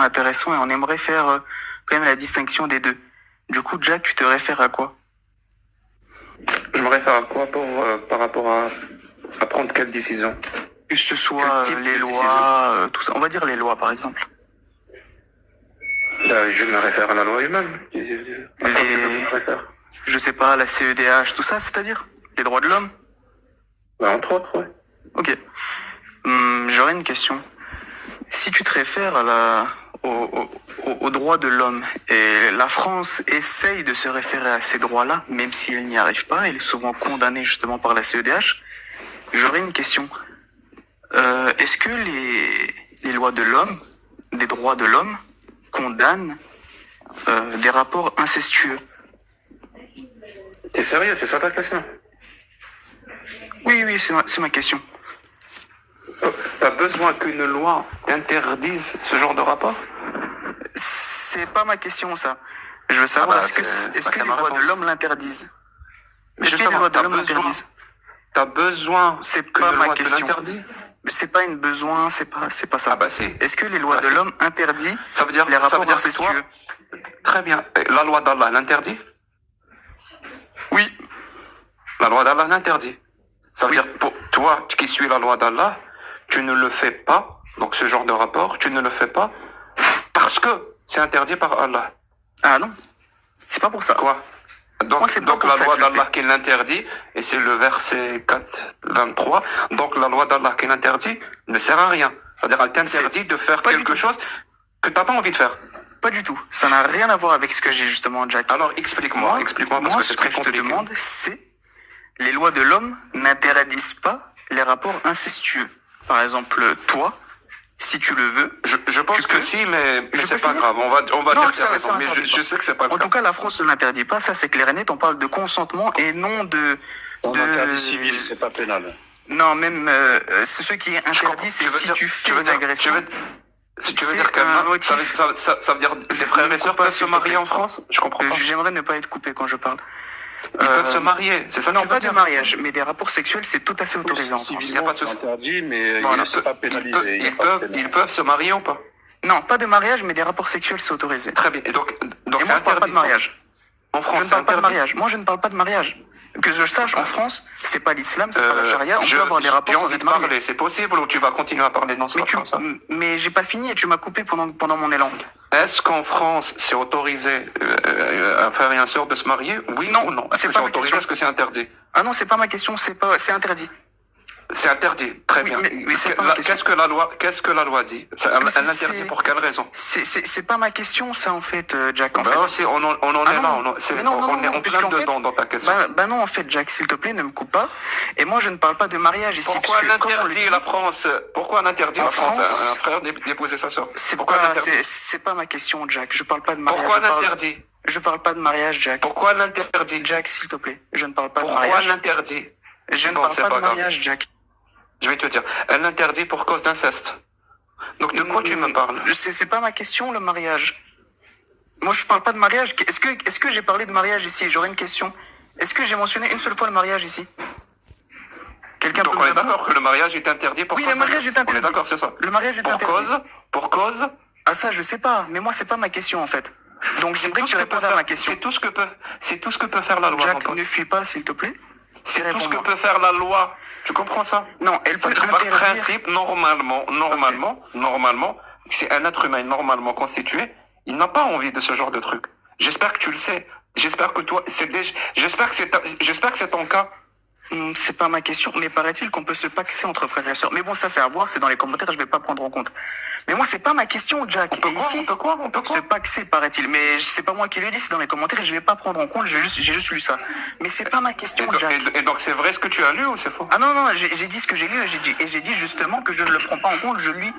intéressant et on aimerait faire quand même la distinction des deux. Du coup, Jack, tu te réfères à quoi? Je me réfère à quoi par rapport à prendre quelle décision? Que ce soit Quel type les de lois, tout ça. On va dire les lois, par exemple. Je me réfère à la loi humaine. À quoi tu me réfères? Je sais pas, la CEDH, tout ça, c'est-à-dire les droits de l'homme. Entre autres, ouais. Ok. J'aurais une question. Si tu te réfères aux droits de l'homme, et la France essaye de se référer à ces droits-là, même si elle n'y arrive pas, elle est souvent condamnée justement par la CEDH, j'aurais une question. Est-ce que les lois de l'homme, des droits de l'homme, condamnent des rapports incestueux? T'es sérieux, c'est ça ta question? Oui, c'est ma question. T'as besoin qu'une loi interdise ce genre de rapport? C'est pas ma question, ça. Je veux savoir, est-ce que les lois de l'homme l'interdisent? Est-ce que les lois de l'homme l'interdisent? T'as besoin C'est que pas la ma loi te question. l'interdise? C'est pas une besoin, c'est pas ça. Ah bah si. Est-ce que les lois de l'homme interdisent Ça veut dire, les rapports que toi, incestueux? très bien. La loi d'Allah l'interdit? Oui. La loi d'Allah l'interdit. Ça veut Oui. dire, pour toi qui suis la loi d'Allah, tu ne le fais pas, donc ce genre de rapport, tu ne le fais pas parce que c'est interdit par Allah. Ah non, c'est pas pour ça. Quoi? Donc, Moi, c'est pas donc pour la ça loi que je le d'Allah fais. qui l'interdit, et c'est le verset 4, 23, donc la loi d'Allah qui l'interdit ne sert à rien. C'est-à-dire, elle t'interdit de faire pas du quelque tout. chose que tu n'as pas envie de faire. Pas du tout. Ça n'a rien à voir avec ce que j'ai justement, Jack. Alors explique-moi parce Moi, que ce c'est que très je te compliqué. demande, c'est les lois de l'homme n'interdisent pas les rapports incestueux. Par exemple, toi, si tu le veux, Je pense tu que peux. si, mais Je c'est peux pas finir grave. On va Non, dire que ça t'as raison, mais n'interdit je pas. sais que c'est pas le En cas. tout cas, la France ne l'interdit pas. Ça, c'est clair et net. On parle de consentement et non On interdit civil, c'est pas pénal. Non, même c'est ce qui est interdit, c'est si tu fais une agression. Tu veux C'est dire que un motif. ça veut dire des frères et sœurs peuvent se marier en France? Je comprends pas. J'aimerais ne pas être coupé quand je parle. Ils peuvent se marier, c'est ça que Non, tu veux pas de dire? mariage, mais des rapports sexuels, c'est tout à fait autorisé en France. Il y a pas de souci. C'est interdit, mais Voilà. c'est pas pénalisé. Il y a pas de pénal. Ils peuvent se marier ou pas? Non, pas de mariage, mais des rapports sexuels, c'est autorisé. Très bien. Et donc Et c'est moi, je parle pas interdit. de mariage. En France, Je ne c'est parle pas de interdit. mariage. Moi, je ne parle pas de mariage. Que je sache, en France, c'est pas l'islam, c'est pas la charia. On peut avoir des J'ai rapports sans envie être de marié. parler, c'est possible ou tu vas continuer à parler non-stop comme ça? Mais j'ai pas fini et tu m'as coupé pendant mon élan. Est-ce qu'en France, c'est autorisé un frère et un sœur de se marier? Oui Non, ou non? Est-ce c'est que pas c'est ma autorisé? question. Est-ce que c'est interdit? Ah non, c'est pas ma question, c'est interdit. C'est interdit. Très Oui, bien. mais c'est pas ma question. Qu'est-ce que la loi dit? Elle l'interdit pour quelle raison? C'est pas ma question, ça, en fait, Jack, en Bah fait. aussi, on en Ah est non. là. Mais non, On est en plein puisqu'en fait, dedans dans ta question. Bah non, en fait, Jack, s'il te plaît, ne me coupe pas. Et moi, je ne parle pas de mariage ici. Pourquoi elle puisque, comme on le interdit dit, la France? Pourquoi elle interdit En la France France, à un frère d'épouser sa sœur? C'est Pourquoi elle pas, interdit? c'est pas ma question, Jack. Je parle pas de mariage. Pourquoi elle interdit? Je parle pas de mariage, Jack. Pourquoi elle l'interdit? Jack, s'il te plaît. Je ne parle pas de Pourquoi mariage. elle l'interdit? Je ne Bon, parle c'est pas pas de grave. mariage, Jack. Je vais te dire. Elle l'interdit pour cause d'inceste. Donc de quoi tu me parles? C'est pas ma question, le mariage. Moi, je parle pas de mariage. Est-ce que j'ai parlé de mariage ici? J'aurais une question. Est-ce que j'ai mentionné une seule fois le mariage ici? Quelqu'un peut Donc me on est répondre? d'accord que le mariage est interdit pour Oui, cause le mariage d'inceste. est interdit. On est d'accord, c'est ça. Le mariage est Pour interdit. cause. Ah, ça, je sais pas. Mais moi, c'est pas ma question, en fait. Donc, j'aimerais que tu répondes à ma question. C'est tout ce que peut faire la loi. mon Jack, pote. ne fuis pas, s'il te plaît. C'est tout ce que réponds-moi. peut faire la loi. Tu comprends ça? Non, elle peut C'est-à-dire, par interdire. principe, normalement, c'est un être humain normalement constitué. Il n'a pas envie de ce genre de truc. J'espère que tu le sais. J'espère que toi, j'espère que c'est ton cas. C'est pas ma question, mais paraît-il qu'on peut se paxer entre frères et sœurs. Mais bon, ça c'est à voir, c'est dans les commentaires, je vais pas prendre en compte. Mais moi, c'est pas ma question, Jack. On peut quoi? Se paxer, paraît-il. Mais c'est pas moi qui le dis, c'est dans les commentaires, je vais pas prendre en compte, j'ai juste lu ça. Mais c'est pas ma question, Jack. Et donc c'est vrai ce que tu as lu ou c'est faux? Ah non, j'ai dit ce que j'ai lu, et j'ai dit justement que je ne le prends pas en compte, je lis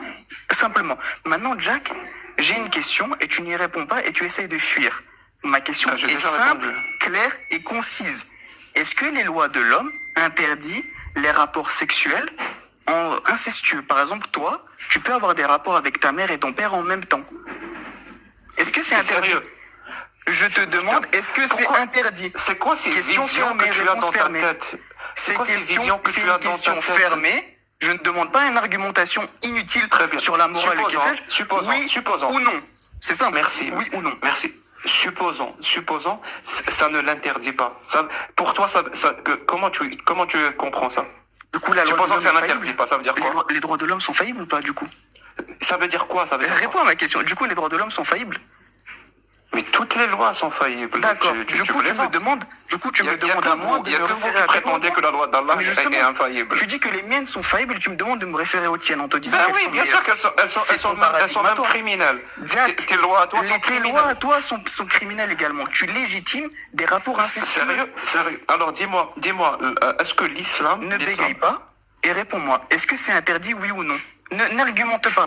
simplement. Maintenant, Jack, j'ai une question, et tu n'y réponds pas, et tu essayes de fuir. Ma question J'ai est déjà simple, répondu. claire et concise. Est-ce que les lois de l'homme interdisent les rapports sexuels incestueux? Par exemple, toi, tu peux avoir des rapports avec ta mère et ton père en même temps. Est-ce que c'est interdit? Sérieux? Je te demande, est-ce que c'est interdit? C'est quoi ces Question visions fermée, que tu as réponse dans ta fermée. tête? C'est quoi ces visions que c'est tu une as dans ta question tête? fermée. Je ne demande pas une argumentation inutile Très bien. sur la morale et Supposons. ou non. C'est ça. Merci. Oui ou non. Merci. Supposons, ça ne l'interdit pas. Pour toi, comment tu comprends ça? Du coup, la loi Supposons de que ça l'homme est n'interdit faillible. pas, ça veut dire quoi? Les droits de l'homme sont faillibles ou pas, du coup? Ça veut dire quoi? Ça veut dire Réponds à ma question. Du coup, les droits de l'homme sont faillibles. Mais toutes les lois sont faillibles. D'accord. Du coup, tu me demandes à moi de Il y a me que vous référer qui à ta loi. prétendez que la loi d'Allah Mais est justement, infaillible. tu dis que les miennes sont faillibles et tu me demandes de me référer aux tiennes en te disant Ben qu'elles oui, sont bien meilleures. sûr qu'elles sont même criminelles. Jack, Tes lois à toi sont tes criminelles. lois à toi sont criminelles également. Tu légitimes des rapports incestueux. Sérieux. Alors dis-moi, est-ce que l'islam... Ne bégaye pas et réponds-moi. Est-ce que c'est interdit, oui ou non? N'argumente pas.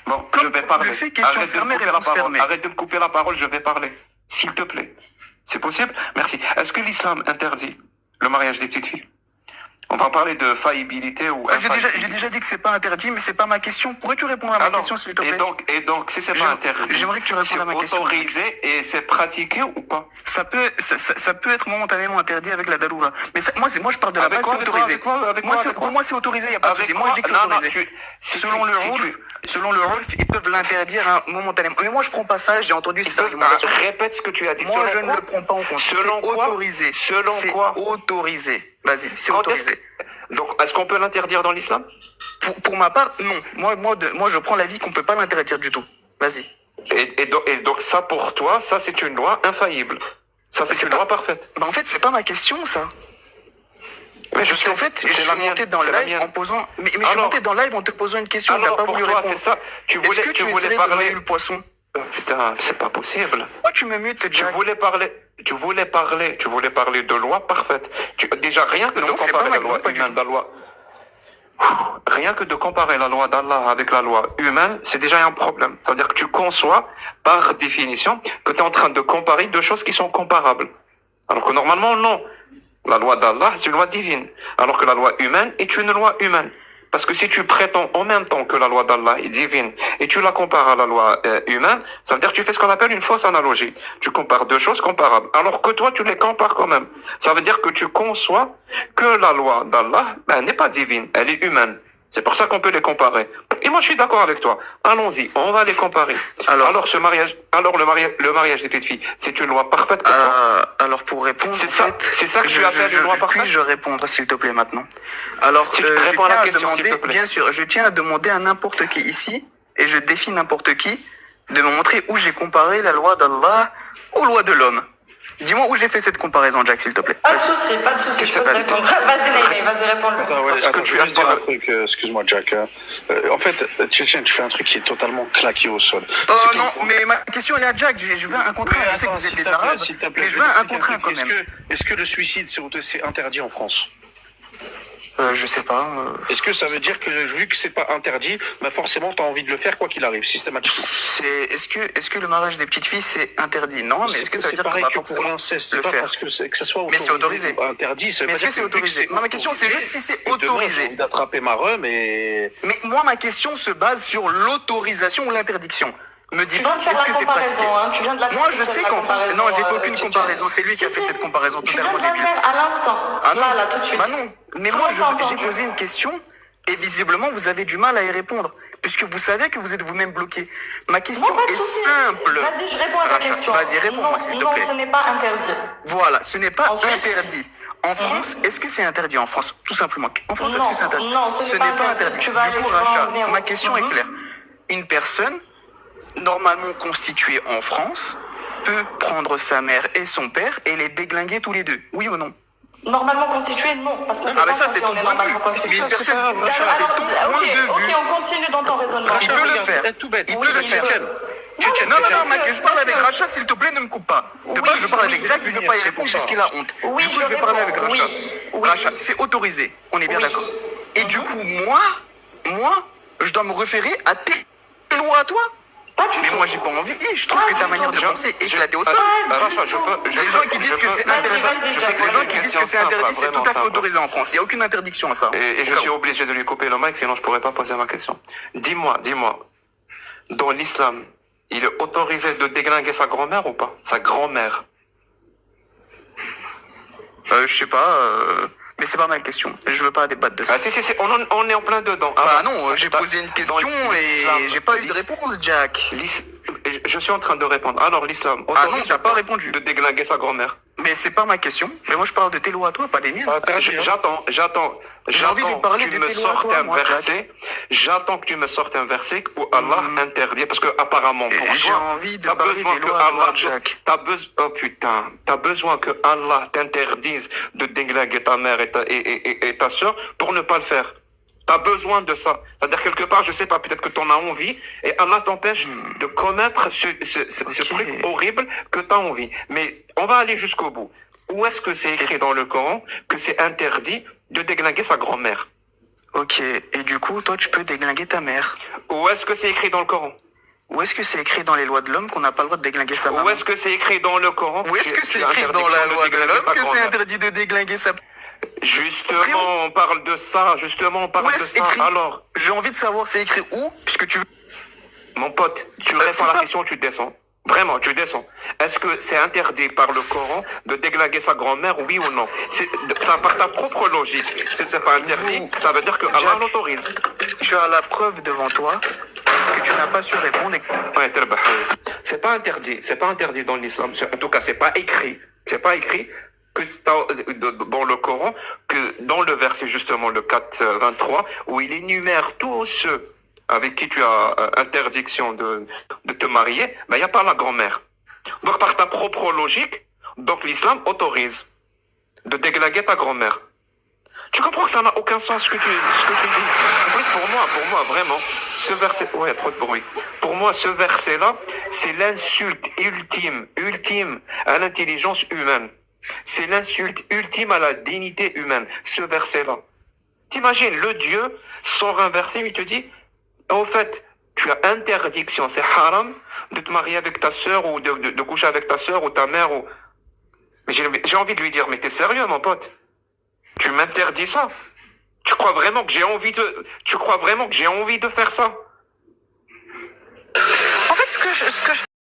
Bon, je vais parler. Le fait question fermée, réponse fermée. Arrête de me couper la parole, je vais parler. S'il te plaît. C'est possible? Merci. Est-ce que l'islam interdit le mariage des petites filles? On va parler de faillibilité ou infaillibilité. J'ai déjà dit que c'est pas interdit, mais c'est pas ma question. Pourrais-tu répondre à ma question, s'il te plaît? Et donc, si c'est pas interdit, j'aimerais que tu répondes à ma question. C'est autorisé et c'est pratiqué ou pas? Ça peut être momentanément interdit avec la daroura. Mais moi, je parle de la base, c'est autorisé. Pour moi, c'est autorisé, il n'y a pas de souci. Moi, je dis que c'est autorisé. Selon le RULF, ils peuvent l'interdire momentanément. Mais moi, je prends pas ça, j'ai entendu cette argumentation. Répète ce que tu as dit. Moi, je ne le prends pas en compte. C'est autorisé. Selon quoi? C'est autorisé. Vas-y, c'est autorisé. Donc, est-ce qu'on peut l'interdire dans l'islam? Pour ma part, non. Moi, je prends l'avis qu'on peut pas l'interdire du tout. Vas-y. Et donc, ça, pour toi, ça, c'est une loi infaillible. Ça, c'est une loi parfaite. Bah, en fait, c'est pas ma question, ça. Mais je suis monté dans le live en posant. Mais je suis monté dans le live en te posant une question. Alors, t'as pas pour voulu toi, répondre. c'est ça. Tu voulais parler. Le poisson. Putain, c'est pas possible. Pourquoi tu me mutes, Tu voulais parler de loi parfaite. Déjà, rien que de comparer la loi humaine d'Allah. Rien que de comparer la loi d'Allah avec la loi humaine, c'est déjà un problème. Ça veut dire que tu conçois, par définition, que tu es en train de comparer deux choses qui sont comparables. Alors que normalement, non. La loi d'Allah, c'est une loi divine. Alors que la loi humaine est une loi humaine. Parce que si tu prétends en même temps que la loi d'Allah est divine et tu la compares à la loi humaine, ça veut dire que tu fais ce qu'on appelle une fausse analogie. Tu compares deux choses comparables. Alors que toi, tu les compares quand même. Ça veut dire que tu conçois que la loi d'Allah n'est pas divine, elle est humaine. C'est pour ça qu'on peut les comparer. Et moi, je suis d'accord avec toi. Allons-y, on va les comparer. Alors le mariage des petites filles, c'est une loi parfaite pour toi. Alors, pour répondre, c'est ça que tu appelles une loi parfaite. Puis-je répondre, s'il te plaît, maintenant? Alors, si tu réponds à la question, s'il te plaît. Bien sûr, je tiens à demander à n'importe qui ici, et je défie n'importe qui, de me montrer où j'ai comparé la loi d'Allah aux lois de l'homme. Dis-moi où j'ai fait cette comparaison, Jack, s'il te plaît. Pas de souci, je peux te répondre. Vas-y, Naïné, vas-y, réponds-le. Attends, je vais dire un truc, excuse-moi, Jack. En fait, Tchétchène, tu fais un truc qui est totalement claqué au sol. Non, mais ma question, elle est à Jack. Je veux un contre un. Je sais que vous êtes des Arabes, mais je veux un contre un quand même. Est-ce que le suicide, c'est interdit en France? Je sais pas. Est-ce que ça veut dire que vu que c'est pas interdit, forcément t'as envie de le faire quoi qu'il arrive, systématiquement? Est-ce que le mariage des petites filles c'est interdit? Non, mais est-ce que ça veut dire qu'on va forcément l'inceste, le faire? parce que ça soit mais c'est autorisé. Interdit, ça veut mais est-ce que c'est autorisé? Non, ma question c'est juste si c'est autorisé. J'ai envie d'attraper ma rhum et... Mais moi ma question se base sur l'autorisation ou l'interdiction. Me dis pas, est-ce que c'est pratiqué? Tu viens de la faire. Moi, je sais qu'en France, non, j'ai fait aucune comparaison. C'est lui qui a fait cette comparaison totalement débile. Tu viens de la faire à l'instant. Ah non, là, tout de suite. Bah non. Mais moi, j'ai posé une question et visiblement, vous avez du mal à y répondre puisque vous savez que vous êtes vous-même bloqué. Ma question est simple. Vas-y, je réponds à ta question. Vas-y, réponds-moi, s'il te plaît. Non, ce n'est pas interdit. Voilà, ce n'est pas interdit. En France, est-ce que c'est interdit en France? Tout simplement. En France, est-ce que c'est interdit? Non, ce n'est pas interdit. Du coup, Racha, ma question est claire. Une personne normalement constituée en France peut prendre sa mère et son père et les déglinguer tous les deux. Oui ou non? Normalement constituée, non. Parce qu'on mais ça, c'est ton point de vue. Mais une personne, c'est ton point de vue. Ok, on continue dans ton raisonnement. Il peut le faire. Tout bête. Il peut le faire. Non, je parle avec Racha, s'il te plaît, ne me coupe pas. De base, je parle avec Jack, je ne veux pas y répondre parce qu'il a honte. Du coup, je vais parler avec Racha. Racha, c'est autorisé. On est bien d'accord. Et du coup, moi, je dois me référer à tes lois à toi? Pas du tout. Mais moi, j'ai pas envie. Je trouve que ta manière de penser est éclatée au sol. Les gens qui disent que c'est interdit, c'est tout à fait autorisé en France. Il n'y a aucune interdiction à ça. Et je suis obligé de lui couper le mic, sinon je pourrais pas poser ma question. Dis-moi, dans l'islam, il est autorisé de déglinguer sa grand-mère ou pas? Sa grand-mère? Je sais pas. Mais c'est pas ma question. Je veux pas débattre de ça. Ah, si, on est en plein dedans. Bah Alors, non, j'ai posé une question et j'ai pas eu de réponse, Jack. Je suis en train de répondre. Alors, l'islam Ah non, autorise t'as pas répondu. de déglinguer sa grand-mère. Mais c'est pas ma question. Mais moi, je parle de tes lois à toi, pas des miennes. J'attends. J'ai envie de parler que tu de me tes lois à sortes toi, un moi, verset. J'attends que tu me sortes un verset où Allah interdit. Parce que apparemment, pour J'ai toi, envie de t'as parler besoin des que lois à toi, Allah, Jack. oh putain, t'as besoin que Allah t'interdise de déglinguer ta mère et ta soeur pour ne pas le faire. T'as besoin de ça. C'est-à-dire quelque part, je sais pas, peut-être que t'en as envie et Allah t'empêche de commettre ce truc horrible que t'as envie. Mais on va aller jusqu'au bout. Où est-ce que c'est écrit dans le Coran que c'est interdit de déglinguer sa grand-mère? Ok, et du coup, toi, tu peux déglinguer ta mère. Où est-ce que c'est écrit dans le Coran? Où est-ce que c'est écrit dans les lois de l'homme qu'on n'a pas le droit de déglinguer sa maman? Où est-ce que c'est écrit dans le Coran? Où est-ce que c'est écrit dans la loi de l'homme que c'est interdit de déglinguer sa... Justement, on parle de ça. Justement, on parle de ça. Écrit? Alors, j'ai envie de savoir c'est écrit où, puisque tu... Mon pote, tu réponds à la question, tu descends. Vraiment, tu descends. Est-ce que c'est interdit par le Coran de déglinguer sa grand-mère, oui ou non? Par ta propre logique. Si c'est pas interdit, ça veut dire que Allah l'autorise. Tu as la preuve devant toi que tu n'as pas su répondre. Ouais, c'est pas interdit. C'est pas interdit dans l'islam. En tout cas, c'est pas écrit. C'est pas écrit que dans le Coran, que dans le verset justement le 4-23, où il énumère tous ceux avec qui tu as interdiction de te marier, ben il n'y a pas la grand-mère. Donc par ta propre logique, donc l'islam autorise de déglinguer ta grand-mère. Tu comprends que ça n'a aucun sens ce que tu dis. En plus, pour moi, vraiment, ce verset, ouais, il y a trop de bruit. Pour moi, ce verset-là, c'est l'insulte ultime à l'intelligence humaine. C'est l'insulte ultime à la dignité humaine, ce verset-là. T'imagines, le Dieu sort un verset, il te dit, en fait, tu as interdiction, c'est haram de te marier avec ta sœur ou de coucher avec ta sœur ou ta mère ou... Mais j'ai envie de lui dire, mais t'es sérieux, mon pote? Tu m'interdis ça? Tu crois vraiment que j'ai envie de faire ça? En fait, ce que je